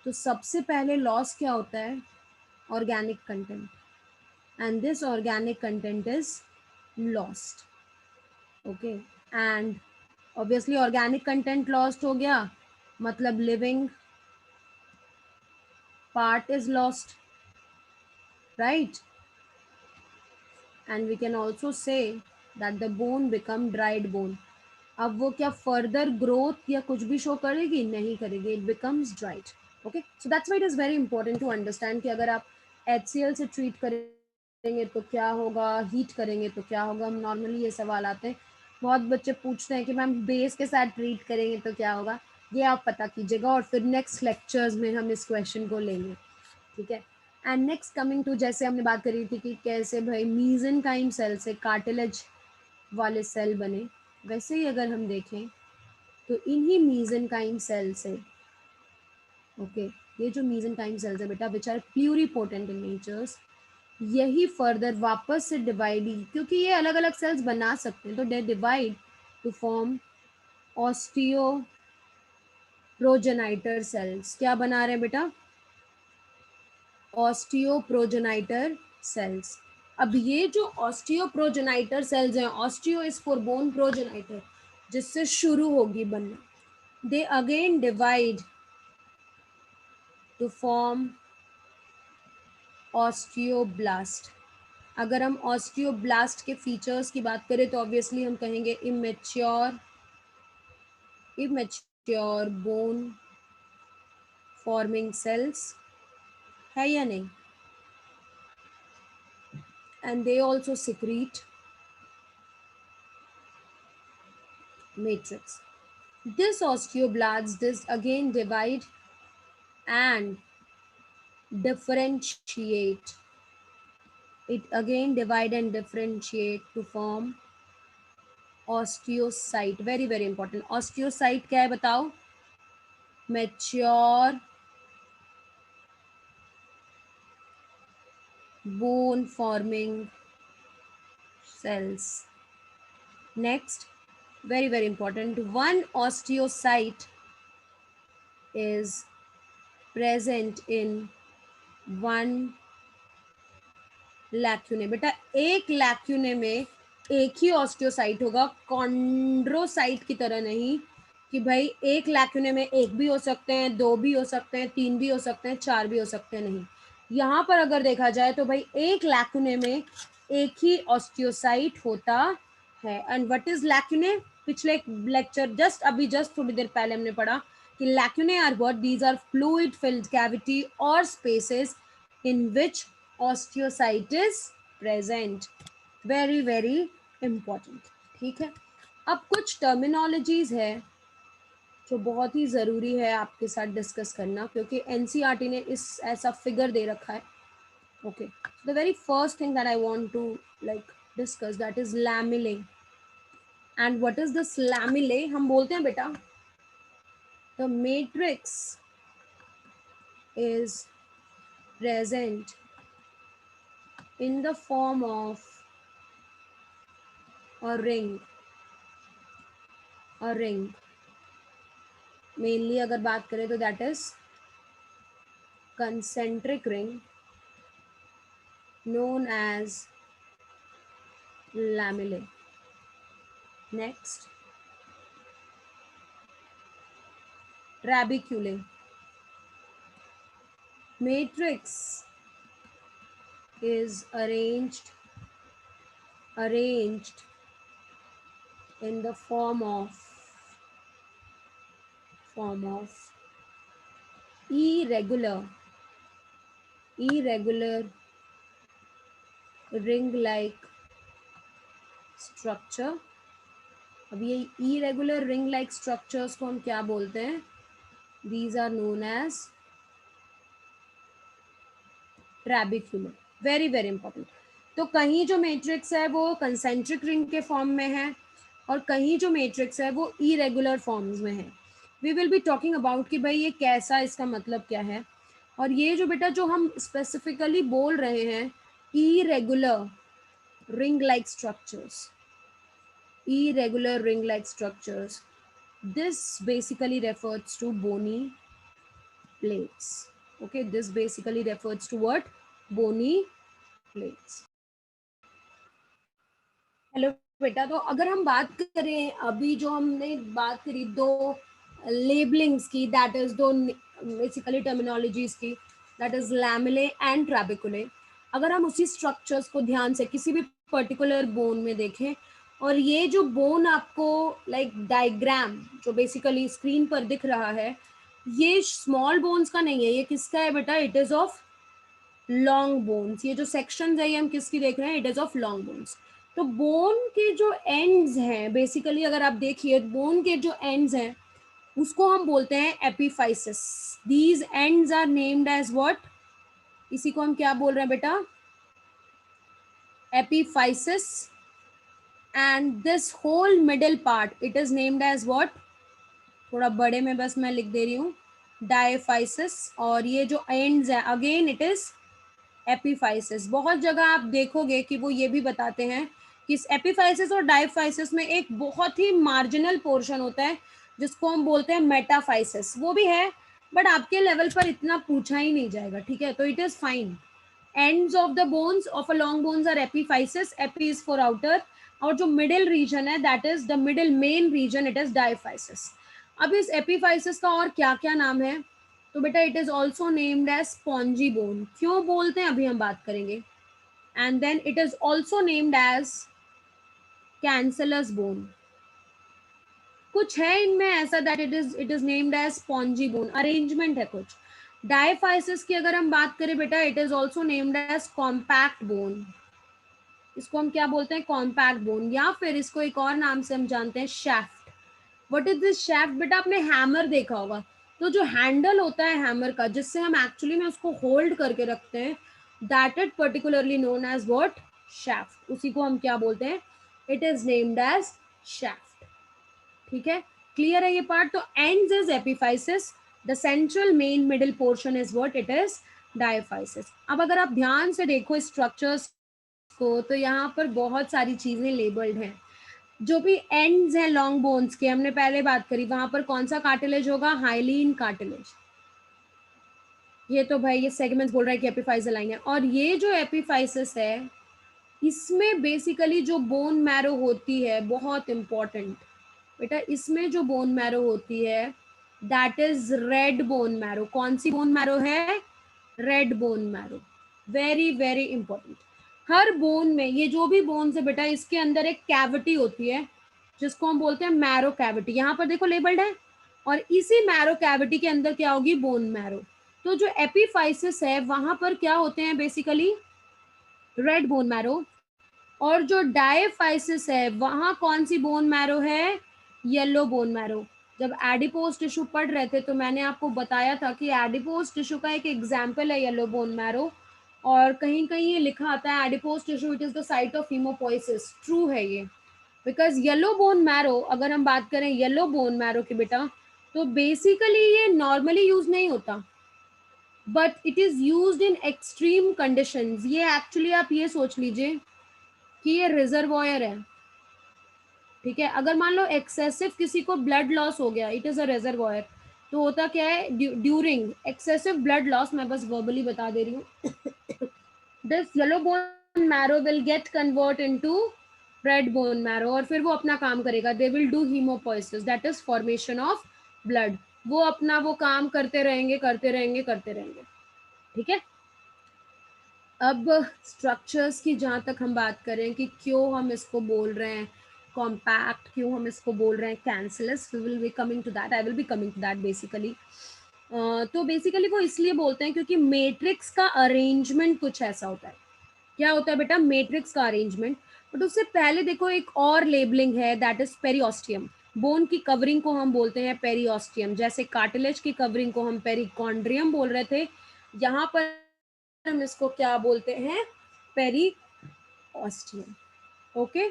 Speaker 1: तो सबसे पहले लॉस क्या होता है? Organic content, and this organic content is lost. Okay, and obviously organic content lost हो गया मतलब living part is lost, right? And we can also say that the bone become dried bone. अब वो क्या further growth या कुछ भी show करेगी? नहीं करेगी, it becomes dried. Okay, so that's why it is very important to understand कि अगर आप HCl से ट्रीट करेंगे तो क्या होगा, हीट करेंगे तो क्या होगा. हम नॉर्मली ये सवाल आते हैं, बहुत बच्चे पूछते हैं कि मैम बेस के साथ ट्रीट करेंगे तो क्या होगा. ये आप पता कीजिएगा और फिर नेक्स्ट लेक्चर्स में हम इस क्वेश्चन को लेंगे, ठीक है. एंड नेक्स्ट कमिंग टू, जैसे हमने बात करी थी कि कैसे भाई मीजेनकाइम सेल से कार्टिलेज वाले सेल बने, वैसे ही अगर हम देखें तो इन्हीं मीजेनकाइम सेल से, ओके, ये जो मीजेनकाइम सेल्स है बेटा which are pluripotent in natures, यही फर्दर वापस से डिवाइड, क्योंकि ये अलग अलग सेल्स बना सकते हैं तो they divide to form osteoprogenitor cells. क्या बना रहे हैं बेटा? Osteoprogenitor cells. अब ये जो ऑस्टियोप्रोजेनाइटर सेल्स हैं, osteo is for bone, progenitor जिससे शुरू होगी बनना, they again divide to form osteoblast. अगर हम ऑस्टियोब्लास्ट के फीचर्स की बात करें तो ऑब्वियसली हम कहेंगे इमेच्योर बोन फॉर्मिंग सेल्स, है या नहीं? And they also secrete matrix. This osteoblasts, this again divide and differentiate. It again divide and differentiate to form osteocyte. Very very important. Osteocyte क्या है बताओ? Mature bone forming cells. Next, very very important, one osteocyte is present in one लैक्यूने. बेटा एक लैक्यूने में एक ही osteocyte होगा, chondrocyte की तरह नहीं कि भाई एक लैक्यूने में एक भी हो सकते हैं, दो भी हो सकते हैं, तीन भी हो सकते हैं, चार भी हो सकते हैं. नहीं, यहाँ पर अगर देखा जाए तो भाई एक लैक्यूने में एक ही ऑस्टियोसाइट होता है. And what is lacunae? पिछले लेक्चर जस्ट थोड़ी देर पहले हमने पढ़ा कि lacunae are what? These are fluid filled cavity or spaces in which osteocyte is present. Very very important. ठीक है. अब कुछ टर्मिनोलॉजीज है जो बहुत ही ज़रूरी है आपके साथ डिस्कस करना, क्योंकि एनसीईआरटी ने इस ऐसा फिगर दे रखा है. Okay, the very first thing that I want to like discuss, that is lamellae. And what is this lamellae? हम बोलते हैं बेटा the matrix is present in the form of a ring. Mainly अगर बात करें तो that is concentric ring known as lamellae. Next, trabeculae. Matrix is arranged in the form of irregular ring like structure. अब ये irregular ring like structures को हम क्या बोलते हैं? These are known as trabecular. Very very important. तो कहीं जो मैट्रिक्स है वो कंसेंट्रिक रिंग के फॉर्म में है और कहीं जो मैट्रिक्स है वो इरेगुलर फॉर्म्स में है. We will be talking about कि भाई ये कैसा, इसका मतलब क्या है. और ये जो बेटा जो हम स्पेसिफिकली बोल रहे हैं irregular ring like structures, this basically refers to bony plates. Okay, this basically refers to what? Bony plates. Hello बेटा, तो अगर हम बात करें अभी जो हमने बात करी दो लेबलिंग्स की, दैट इज दो बेसिकली टर्मिनोलॉजीज की, दैट इज लैमेले एंड ट्रैबिकुले. अगर हम उसी स्ट्रक्चर्स को ध्यान से किसी भी पर्टिकुलर बोन में देखें, और ये जो बोन आपको लाइक डायग्राम जो बेसिकली स्क्रीन पर दिख रहा है, ये स्मॉल बोन्स का नहीं है, ये किसका है बेटा? It is of long bones. ये जो सेक्शन है ये हम किसकी देख रहे हैं? It is of long bones. तो बोन के जो एंड्स हैं बेसिकली, अगर आप देखिए बोन के जो एंड्स हैं उसको हम बोलते हैं epiphysis. These ends are named as what? इसी को हम क्या बोल रहे हैं बेटा? Epiphysis. And this whole middle part it is named as what? थोड़ा बड़े में बस मैं लिख दे रही हूँ, डायफाइसिस। और ये जो एंड्स है अगेन इट इज एपिफाइसिस। बहुत जगह आप देखोगे कि वो ये भी बताते हैं कि इस एपिफाइसिस और डायफाइसिस में एक बहुत ही मार्जिनल पोर्शन होता है जिसको हम बोलते हैं मेटाफाइसिस। वो भी है बट आपके लेवल पर इतना पूछा ही नहीं जाएगा, ठीक है? तो it is fine. ends of the bones of a long bones are epiphysis, epi is for outer, और जो मिडिल रीजन है that is the middle main region, it is diaphysis. अब इस एपिफाइसिस का और क्या क्या नाम है? तो बेटा it is also named as spongy bone. क्यों बोलते हैं अभी हम बात करेंगे। And then it is also named as cancellous bone. कुछ है इनमें ऐसा that it is named as spongy bone, arrangement है कुछ। डायफाइसिस की अगर हम बात करें बेटा, it is also named as compact bone. इसको हम क्या बोलते हैं? कॉम्पैक्ट बोन, या फिर इसको एक और नाम से हम जानते हैं shaft. What is this shaft? बेटा आपने हैमर देखा होगा, तो जो हैंडल होता है हैमर का जिससे हम एक्चुअली में उसको होल्ड करके रखते हैं, that is particularly known as what? Shaft. उसी को हम क्या बोलते हैं? It is named as shaft. ठीक है, क्लियर है ये पार्ट? तो ends is epiphysis, the central main middle portion is what? It is diaphysis. अब अगर आप ध्यान से देखो स्ट्रक्चर्स को, तो यहाँ पर बहुत सारी चीजें लेबल्ड हैं। जो भी एंड्स हैं लॉन्ग बोन्स के, हमने पहले बात करी, वहां पर कौन सा कार्टिलेज होगा? Hyaline cartilage. ये तो भाई ये सेगमेंट्स बोल रहा है कि एपिफाइसल लाइन है। और ये जो एपिफाइसिस है इसमें बेसिकली जो बोन मैरो होती है, बहुत इंपॉर्टेंट बेटा, इसमें जो बोन मैरो होती है that is red bone marrow. कौन सी बोन मैरो है? Red bone marrow. Very very important. हर बोन में, ये जो भी बोन है बेटा, इसके अंदर एक कैविटी होती है जिसको हम बोलते हैं मैरो कैविटी। यहाँ पर देखो लेबल्ड है। और इसी मैरो कैविटी के अंदर क्या होगी? Bone marrow. तो जो एपिफाइसिस है वहां पर क्या होते हैं? Basically red bone marrow. और जो डायफाइसिस है वहां कौन सी बोन मैरो है? Yellow bone marrow. जब एडिपोज टिश्यू पढ़ रहे थे तो मैंने आपको बताया था कि एडिपोज टिश्यू का एक एग्जाम्पल है येलो बोन मैरो। और कहीं कहीं ये लिखा आता है adipose tissue it is the site of haemopoiesis. True है ये, बिकॉज येलो बोन मैरो, अगर हम बात करें येलो बोन मैरो की बेटा, तो बेसिकली ये नॉर्मली यूज नहीं होता but it is use in extreme conditions. ये एक्चुअली आप ये सोच लीजिए कि ये रिजर्वॉयर है, ठीक है? अगर मान लो एक्सेसिव किसी को ब्लड लॉस हो गया, इट इज अ रिजर्वॉयर। तो होता क्या है ड्यूरिंग एक्सेसिव ब्लड लॉस, मैं बस वर्बली बता दे रही हूँ, this yellow bone marrow will get convert into red bone marrow, और फिर वो अपना काम करेगा। They will do haemopoiesis, that is formation of blood. वो अपना वो काम करते रहेंगे करते रहेंगे करते रहेंगे, ठीक है? अब स्ट्रक्चर्स की जहाँ तक हम बात करें कि क्यों हम इसको बोल रहे हैं कॉम्पैक्ट, क्यों हम इसको बोल रहे हैं cancellous, we will be coming to that, I will be coming to that basically. तो बेसिकली वो इसलिए बोलते हैं क्योंकि मैट्रिक्स का अरेंजमेंट कुछ ऐसा होता है। क्या होता है बेटा? मैट्रिक्स का अरेंजमेंट। बट उससे पहले देखो एक और लेबलिंग है दैट इज पेरियोस्टियम। बोन की कवरिंग को हम बोलते हैं पेरियोस्टियम। जैसे कार्टिलेज की कवरिंग को हम पेरिकॉन्ड्रियम बोल रहे थे, यहाँ पर हम इसको क्या बोलते हैं? पेरिओस्टियम। ओके,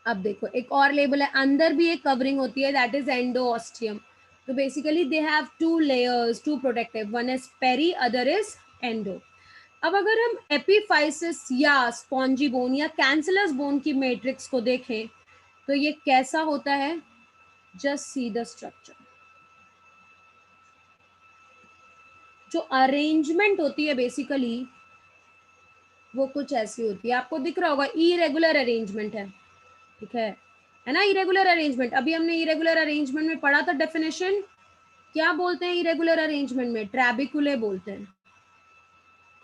Speaker 1: अब देखो एक और लेबल है, अंदर भी एक कवरिंग होती है दैट इज एंडोऑस्टियम। तो basically they have two layers, two protective, one is peri, other is endo. अब अगर हम एपिफाइसिस या स्पॉन्जी बोन या कैंसलस बोन की मैट्रिक्स को देखें तो ये कैसा होता है? Just see the structure. जो अरेंजमेंट होती है बेसिकली वो कुछ ऐसी होती है, आपको दिख रहा होगा इरेगुलर अरेंजमेंट है, ठीक है ना? इरेगुलर अरेंजमेंट, अभी हमने इरेगुलर अरेंजमेंट में पढ़ा था डेफिनेशन। क्या बोलते हैं इरेगुलर अरेंजमेंट में? ट्रैबिकुले बोलते हैं,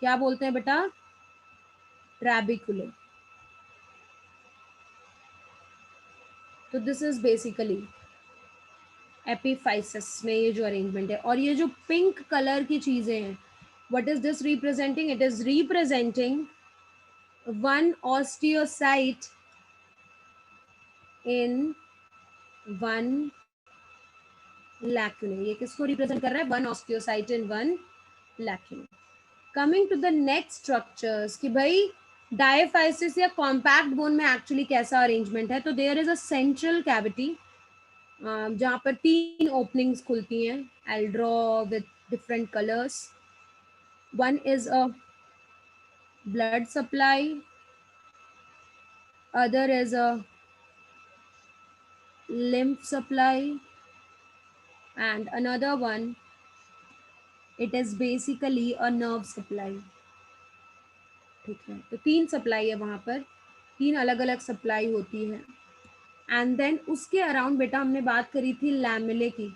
Speaker 1: क्या बोलते हैं बेटा? ट्रैबिकुले। तो दिस इज बेसिकली एपिफाइसिस में ये जो अरेंजमेंट है। और ये जो पिंक कलर की चीजें हैं, what is this representing? It is representing one osteocyte in one lacunae. ये किसको रिप्रेजेंट कर रहा है? One osteocyte in one lacunae. Coming to the next structures कि भाई डायफाइसिस या कॉम्पैक्ट बोन में एक्चुअली कैसा अरेंजमेंट है। तो there is a central cavity जहाँ पर 3 ओपनिंग्स खुलती हैं। I draw with different colours. One is a blood supply, other is a lymph supply, and another one, it is basically a nerve supply. ठीक है, तो 3 supply है वहाँ पर, 3 अलग अलग सप्लाई होती है। एंड देन उसके अराउंड बेटा हमने बात करी थी लैमेले की,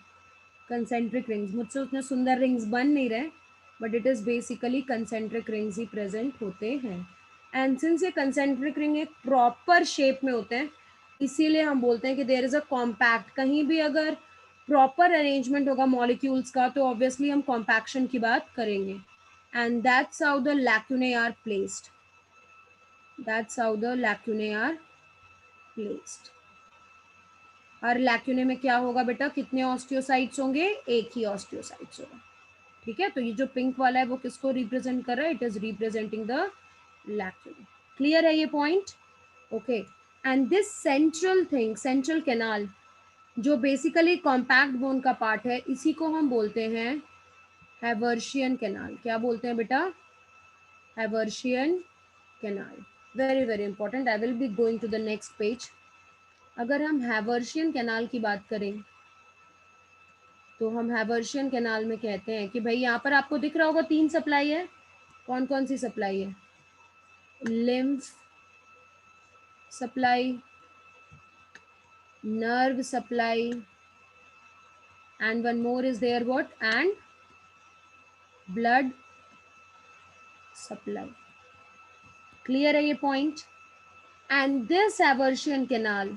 Speaker 1: कंसेंट्रिक रिंग्स। मुझसे उसने सुंदर रिंग्स बन नहीं रहे, but it is basically concentric rings he present होते हैं। एंड सिंस ये कंसेंट्रिक रिंग एक प्रॉपर शेप में होते हैं, इसीलिए हम बोलते हैं कि देयर इज अ कॉम्पैक्ट। कहीं भी अगर प्रॉपर अरेंजमेंट होगा मॉलिक्यूल्स का, तो ऑब्वियसली हम कॉम्पैक्शन की बात करेंगे। And that's how the lacunae are placed. That's how the lacunae are placed. हर लैक्यूने में क्या होगा बेटा? कितने ऑस्टियोसाइट्स होंगे? एक ही ऑस्टियोसाइट्स होगा। ठीक है, तो ये जो पिंक वाला है वो किसको रिप्रेजेंट कर रहा है? It is representing the lacunae. Clear है ये point? Okay. And this central thing, central canal, जो बेसिकली कॉम्पैक्ट बोन का पार्ट है, इसी को हम बोलते हैं हैवर्शियन कैनाल। क्या बोलते हैं बेटा? Haversian canal. Very very important. I will be going to the next page. अगर हम हैवर्शियन कैनाल की बात करें, तो हम हैवर्शियन कैनाल में कहते हैं कि भाई यहाँ पर आपको दिख रहा होगा 3 सप्लाई है। कौन कौन सी सप्लाई है? Lymph supply, nerve supply, and one more is there, what? And blood supply. Clear है ये point? And this aversion canal,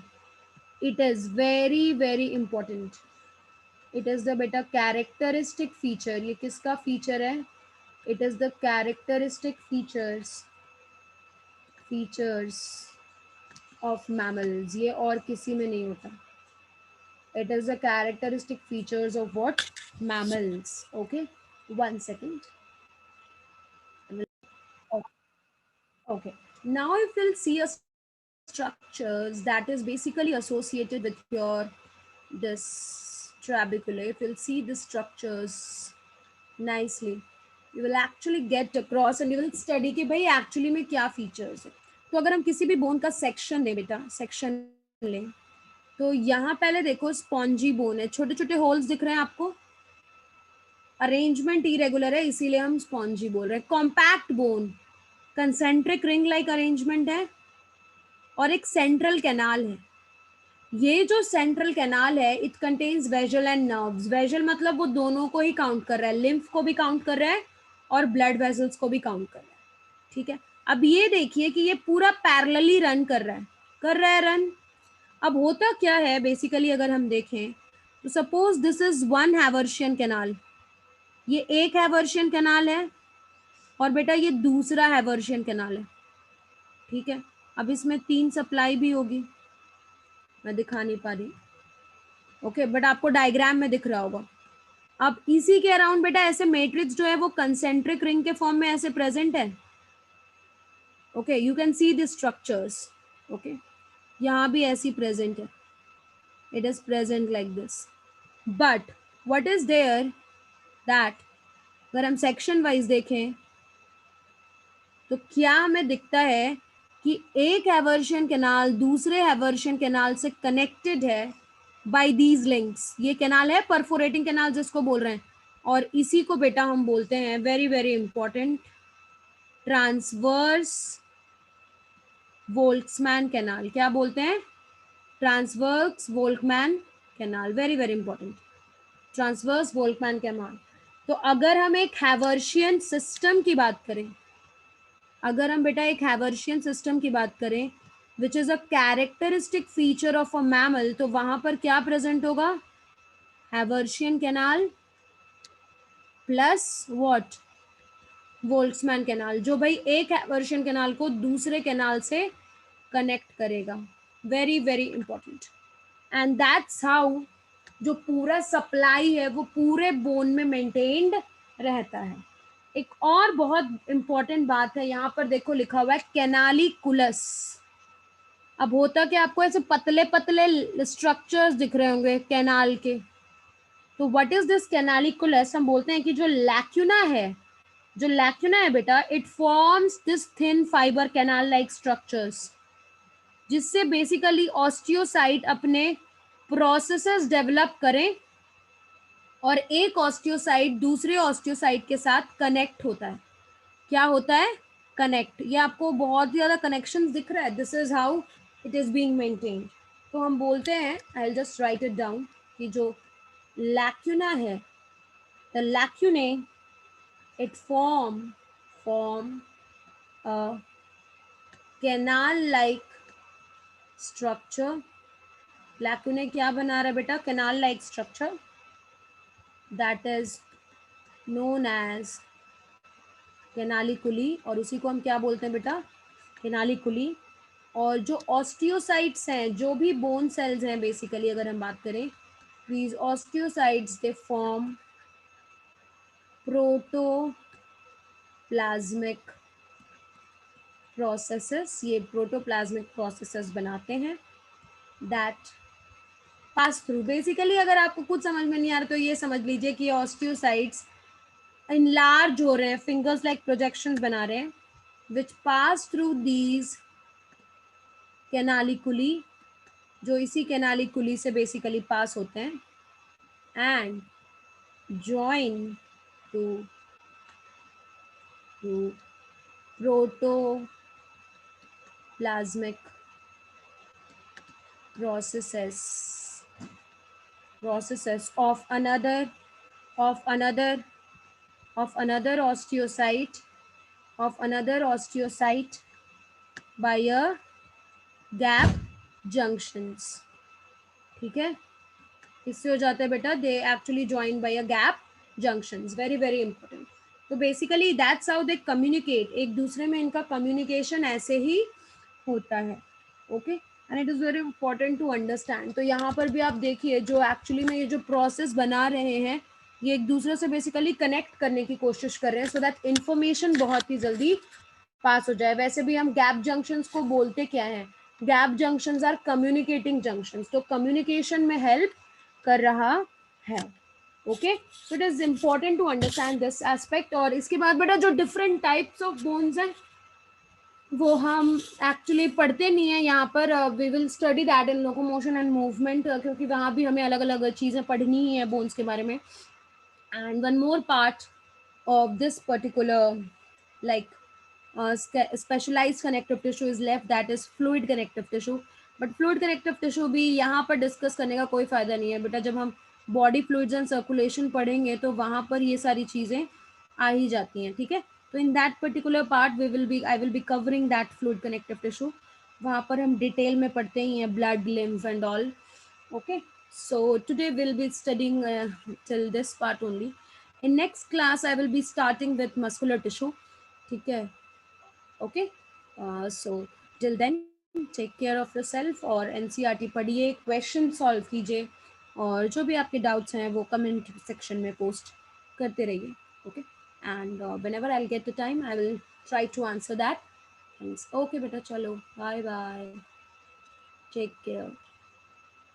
Speaker 1: it is very very important. It is the beta characteristic feature. ये किसका feature है? It is the characteristic features of mammals. ये और किसी में नहीं होता. It is the characteristic features of what? Mammals. Okay, one second. Okay, now if we'll see a structures that is basically associated with your this trabeculae, if you'll see the structures nicely, you will actually get across and you will study कि भाई actually में क्या features है। तो अगर हम किसी भी bone का section लें बेटा, section लें, तो यहाँ पहले देखो स्पॉन्जी बोन है, छोटे छोटे होल्स दिख रहे हैं आपको। अरेंजमेंट इरेगुलर है, इसीलिए हम स्पॉन्जी बोल रहे हैं। Compact bone, concentric ring like arrangement है, और एक सेंट्रल कैनाल है। ये जो सेंट्रल कैनाल है, it contains vessel and nerves. Vessel मतलब वो दोनों को ही काउंट कर रहा है, लिम्फ को भी काउंट कर रहा है और ब्लड वेजल्स को भी काउंट कर रहा है। ठीक है, अब ये देखिए कि ये पूरा पैरेलली रन कर रहा है रन। अब होता क्या है बेसिकली, अगर हम देखें तो suppose this is one Haversian canal, ये एक हैवर्शियन कैनाल है, और बेटा ये दूसरा हैवर्शियन कैनाल है। ठीक है, अब इसमें 3 सप्लाई भी होगी, मैं दिखा नहीं पा रही। ओके, बट आपको डायग्राम में दिख रहा होगा। अब इसी के अराउंड बेटा ऐसे मैट्रिक्स जो है वो कंसेंट्रिक रिंग के फॉर्म में ऐसे प्रेजेंट है। Okay, you can see the structures. Okay, यहाँ भी ऐसी प्रेजेंट है, it is present like this. But what is there that अगर हम सेक्शन वाइज देखें तो क्या हमें दिखता है कि एक हैवर्शियन कैनाल दूसरे हैवर्शियन कैनाल से कनेक्टेड है बाय दीज लिंक्स। ये कैनाल है परफोरेटिंग कैनाल जिसको बोल रहे हैं, और इसी को बेटा हम बोलते हैं, very very important, transverse Volkmann's canal. क्या बोलते हैं? Transverse Volkmann canal. Very very important, transverse Volkmann canal. तो अगर हम एक हैवर्शियन सिस्टम की बात करें, अगर हम बेटा एक हैवर्शियन सिस्टम की बात करें which is a characteristic feature of a mammal, तो वहां पर क्या प्रेजेंट होगा? Haversian canal plus what? वोल्ट्समैन कैनाल, जो भाई एक हैवर्शियन कैनाल को दूसरे कैनाल से कनेक्ट करेगा। Very very important. And that's how जो पूरा सप्लाई है वो पूरे बोन में मेंटेन्ड रहता है। एक और बहुत इंपॉर्टेंट बात है, यहाँ पर देखो लिखा हुआ है कैनालिकुलस। अब होता क्या, आपको ऐसे पतले पतले स्ट्रक्चर्स दिख रहे होंगे कैनाल के, तो व्हाट इज दिस कैनालिकुलस? हम बोलते हैं कि जो लैक्यूना है, जो लैक्यूना है बेटा, it forms this thin fibre canal like structures, जिससे बेसिकली ऑस्टियोसाइट अपने प्रोसेसेस डेवलप करें और एक ऑस्टियोसाइट दूसरे ऑस्टियोसाइट के साथ कनेक्ट होता है। क्या होता है? कनेक्ट। ये आपको बहुत ज्यादा कनेक्शन दिख रहा है। This is how it is being maintained. तो हम बोलते हैं, I will just write it down, कि जो लैक्यूना है, the lacunae it form a canal like structure. Lacunae क्या बना रहा है बेटा? Canal like structure that is known as canaliculi, और उसी को हम क्या बोलते हैं बेटा? कैनालिकुली। और जो ऑस्टियोसाइट्स हैं, जो भी बोन सेल्स हैं बेसिकली अगर हम बात करें, these osteocytes they form protoplasmic processes, ये protoplasmic processes बनाते हैं that pass through। बेसिकली अगर आपको कुछ समझ में नहीं आ रहा तो ये समझ लीजिए कि ऑस्टियोसाइट्स enlarge हो रहे हैं, fingers like projections बना रहे हैं, which pass through these canaliculi, जो इसी कैनालिकुली से बेसिकली पास होते हैं, and join to protoplasmic processes of another osteocyte by a gap junctions। ठीक है, इससे हो जाता है बेटा, they actually join by a gap junctions. Very very important. तो basically that's how they communicate, एक दूसरे में इनका कम्युनिकेशन ऐसे ही होता है। Okay, and it is very important to understand. तो यहाँ पर भी आप देखिए, जो एक्चुअली में ये जो प्रोसेस बना रहे हैं, ये एक दूसरे से बेसिकली कनेक्ट करने की कोशिश कर रहे हैं, सो दैट इंफॉर्मेशन बहुत ही जल्दी पास हो जाए। वैसे भी हम गैप जंक्शंस को बोलते क्या है? Gap junctions are communicating junctions, तो कम्युनिकेशन में हेल्प कर रहा है। Okay, so it is important to understand this aspect. और इसके बाद बेटा जो डिफरेंट टाइप्स ऑफ बोन्स हैं वो हम एक्चुअली पढ़ते नहीं है यहाँ पर। We will study that in locomotion and movement, क्योंकि वहाँ भी हमें अलग अलग चीज़ें पढ़नी ही है बोन्स के बारे में। And one more part of this particular like specialized connective tissue is left, that is fluid connective tissue। But fluid connective tissue भी यहाँ पर डिस्कस करने का कोई फायदा नहीं है बेटा। जब हम बॉडी फ्लूइड्स एंड सर्कुलेशन पढ़ेंगे तो वहाँ पर ये सारी चीज़ें आ ही जाती हैं। ठीक है, तो in that particular part I will be covering that fluid connective tissue. वहाँ पर हम डिटेल में पढ़ते ही हैं blood, lymph and all. Okay, so today we'll be studying till this part only. In next class I will be starting with muscular tissue। ठीक है, okay, so till then take care of yourself और NCERT पढ़िए, question solve कीजिए, और जो भी आपके doubts हैं वो कमेंट सेक्शन में पोस्ट करते रहिए। Okay, and whenever I will get the time I will try to answer that. Thanks. Okay बेटा, चलो बाय बाय, टेक केयर।